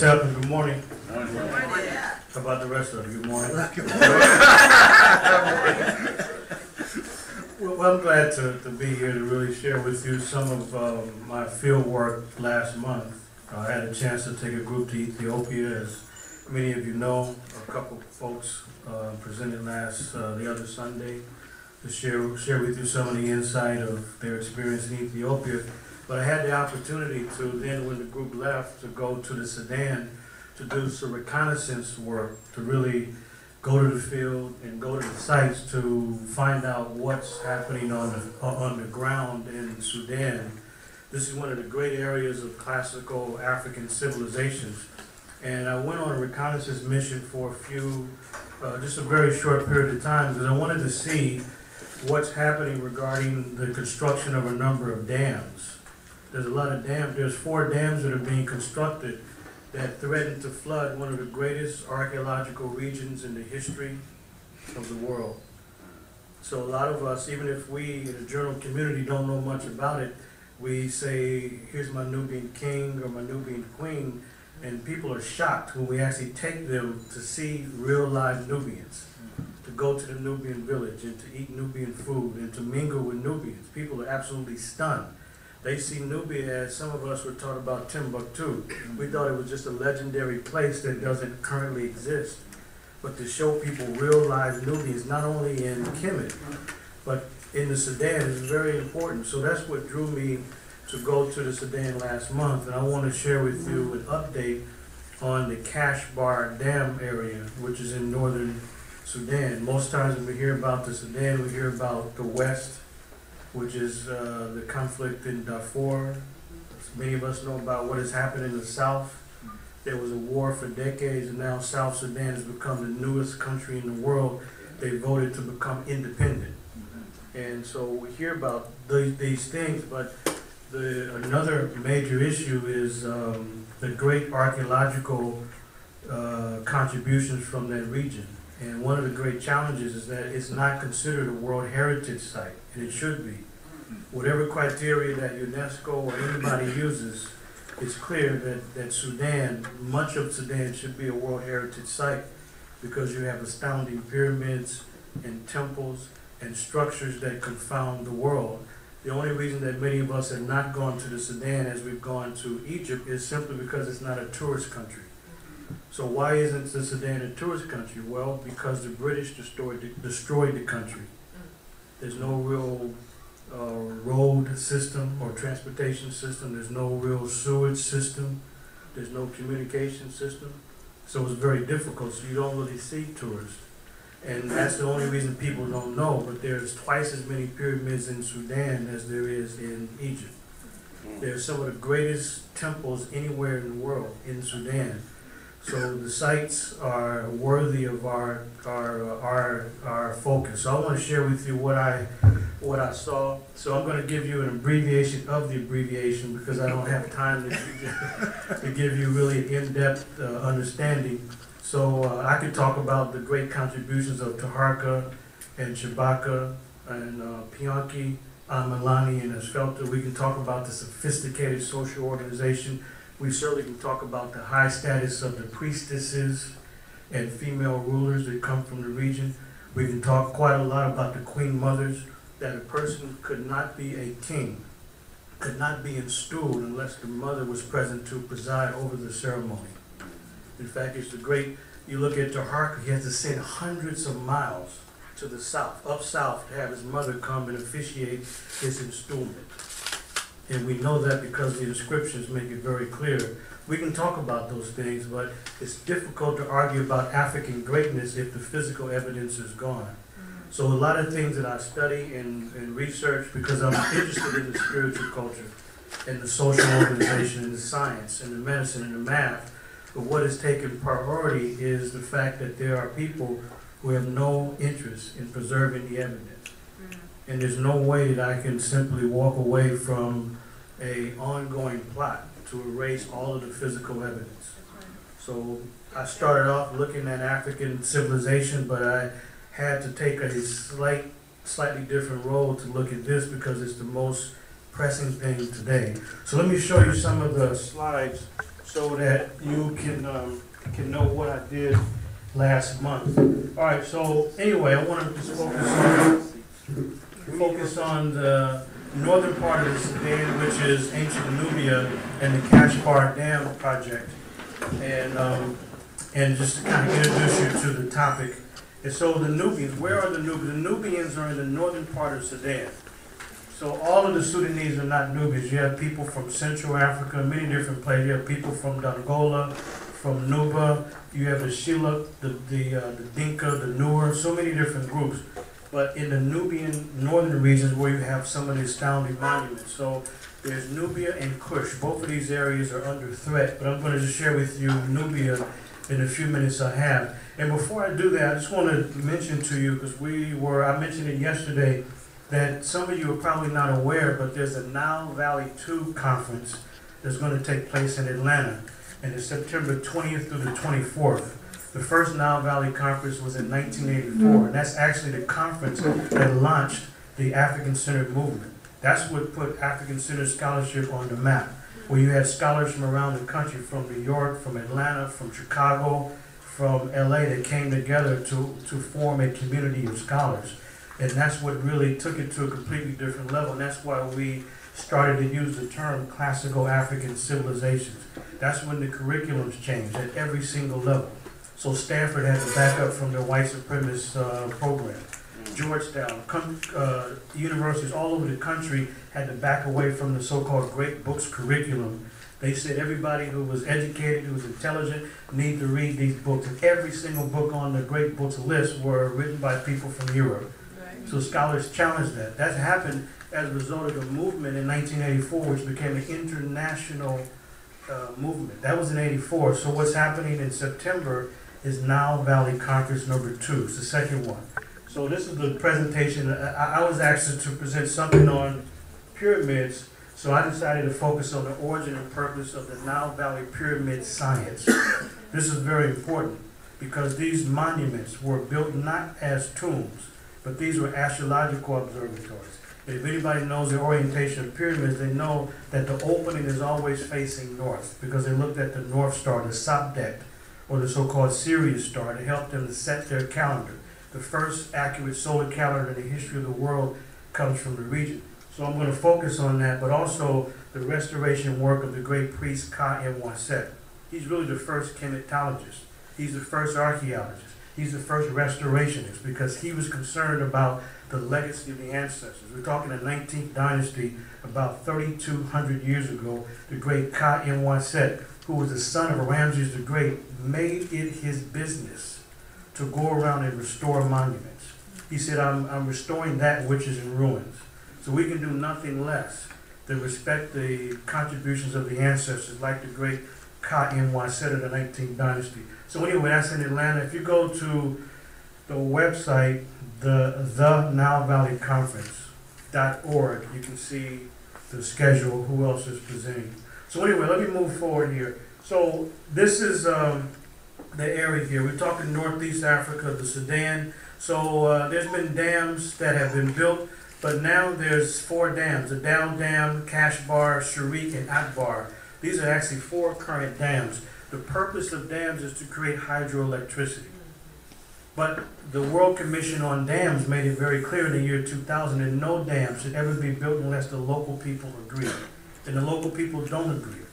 happening? Good morning. Good morning. How about the rest of you? Good morning. Well, I'm glad to be here to really share with you some of my field work last month. I had a chance to take a group to Ethiopia, as many of you know. A couple of folks presented the other Sunday to share with you some of the insight of their experience in Ethiopia. But I had the opportunity to then, when the group left, to go to the Sudan to do some reconnaissance work, to really go to the field and go to the sites to find out what's happening on the ground in Sudan. This is one of the great areas of classical African civilizations. And I went on a reconnaissance mission for just a very short period of time, because I wanted to see what's happening regarding the construction of a number of dams. There's a lot of dams. There's 4 dams that are being constructed that threaten to flood one of the greatest archaeological regions in the history of the world. So a lot of us, even if we in the journal community don't know much about it, we say, here's my Nubian king or my Nubian queen, and people are shocked when we actually take them to see real live Nubians, to go to the Nubian village and to eat Nubian food and to mingle with Nubians. People are absolutely stunned. They see Nubia as some of us were taught about Timbuktu. We thought it was just a legendary place that doesn't currently exist. But to show people real live Nubians, not only in Kemet, but in the Sudan, is very important. So that's what drew me to go to the Sudan last month. And I want to share with you an update on the Kajbar Dam area, which is in northern Sudan. Most times when we hear about the Sudan, we hear about the West, which is the conflict in Darfur. Many of us know about what has happened in the South. There was a war for decades, and now South Sudan has become the newest country in the world. They voted to become independent. And so we hear about these things, but another major issue is the great archaeological contributions from that region. And one of the great challenges is that it's not considered a World Heritage Site, and it should be. Whatever criteria that UNESCO or anybody uses, it's clear that Sudan, much of Sudan, should be a World Heritage Site, because you have astounding pyramids and temples and structures that confound the world. The only reason that many of us have not gone to the Sudan as we've gone to Egypt is simply because it's not a tourist country. So why isn't the Sudan a tourist country? Well, because the British destroyed the country. There's no real road system or transportation system. There's no real sewage system. There's no communication system. So it's very difficult. So you don't really see tourists. And that's the only reason people don't know. But there's twice as many pyramids in Sudan as there is in Egypt. There's some of the greatest temples anywhere in the world in Sudan. So the sites are worthy of our focus. So I want to share with you what I saw. So I'm going to give you an abbreviation of the abbreviation, because I don't have time to give you really an in-depth understanding. So I could talk about the great contributions of Taharka and Chewbacca and Pianki, Amalani, and Esfelta. We can talk about the sophisticated social organization. We certainly can talk about the high status of the priestesses and female rulers that come from the region. We can talk quite a lot about the queen mothers, that a person could not be a king, could not be installed unless the mother was present to preside over the ceremony. In fact, it's the great, you look at Taharka, he has to send hundreds of miles to the south, up south, to have his mother come and officiate his installment. And we know that because the inscriptions make it very clear. We can talk about those things, but it's difficult to argue about African greatness if the physical evidence is gone. So a lot of things that I study and research, because I'm interested in the spiritual culture and the social organization and the science and the medicine and the math, but what has taken priority is the fact that there are people who have no interest in preserving the evidence. And there's no way that I can simply walk away from an ongoing plot to erase all of the physical evidence. So I started off looking at African civilization, but I had to take a slightly different role to look at this, because it's the most pressing thing today. So let me show you some of the slides so that you can know what I did last month. All right, so anyway, I want to just focus on the northern part of the Sudan, which is Ancient Nubia and the Kajbar Dam project, and just to kind of introduce you to the topic. And so the Nubians, where are the Nubians? The Nubians are in the northern part of Sudan. So all of the Sudanese are not Nubians. You have people from Central Africa, many different places. You have people from Dongola, from Nuba. You have the Shilluk, the Dinka, the Nuer, so many different groups. But in the Nubian northern regions where you have some of the astounding monuments. So there's Nubia and Kush. Both of these areas are under threat, but I'm going to just share with you Nubia in the few minutes I have. And before I do that, I just want to mention to you, because I mentioned it yesterday, that some of you are probably not aware, but there's a Nile Valley 2 conference that's going to take place in Atlanta, and it's September 20th through the 24th. The first Nile Valley Conference was in 1984, and that's actually the conference that launched the African-centered movement. That's what put African-centered scholarship on the map, where you had scholars from around the country, from New York, from Atlanta, from Chicago, from LA, that came together to form a community of scholars. And that's what really took it to a completely different level, and that's why we started to use the term classical African civilizations. That's when the curriculums changed at every single level. So Stanford had to back up from their white supremacist program. Georgetown, universities all over the country had to back away from the so-called great books curriculum. They said everybody who was educated, who was intelligent, need to read these books. And every single book on the great books list were written by people from Europe. Right. So scholars challenged that. That happened as a result of a movement in 1984, which became an international movement. That was in 84. So what's happening in September is Nile Valley Conference number 2. It's the second one. So this is the presentation. I was asked to present something on pyramids, so I decided to focus on the origin and purpose of the Nile Valley Pyramid science. This is very important because these monuments were built not as tombs, but these were astrological observatories. If anybody knows the orientation of pyramids, they know that the opening is always facing north because they looked at the North Star, the Sabdet, or the so-called Sirius star, to help them to set their calendar. The first accurate solar calendar in the history of the world comes from the region. So I'm going to focus on that, but also the restoration work of the great priest Ka-Im-Waset. He's really the first chematologist. He's the first archaeologist. He's the first restorationist because he was concerned about the legacy of the ancestors. We're talking the 19th dynasty, about 3,200 years ago. The great Ka-Im-Waset, who was the son of Ramses the Great, made it his business to go around and restore monuments. He said, I'm restoring that which is in ruins. So we can do nothing less than respect the contributions of the ancestors, like the great Ka-Im-Waset of the 19th dynasty. So anyway, that's in Atlanta. If you go to the website, the Nile Valley Conference.org, you can see the schedule, who else is presenting. So anyway, let me move forward here. So this is the area here. We're talking Northeast Africa, the Sudan. So there's been dams that have been built, but now there's 4 dams: the Dal Dam, Kashbar, Sharik, and Akbar. These are actually 4 current dams. The purpose of dams is to create hydroelectricity. But the World Commission on Dams made it very clear in the year 2000 that no dam should ever be built unless the local people agree. And the local people don't agree.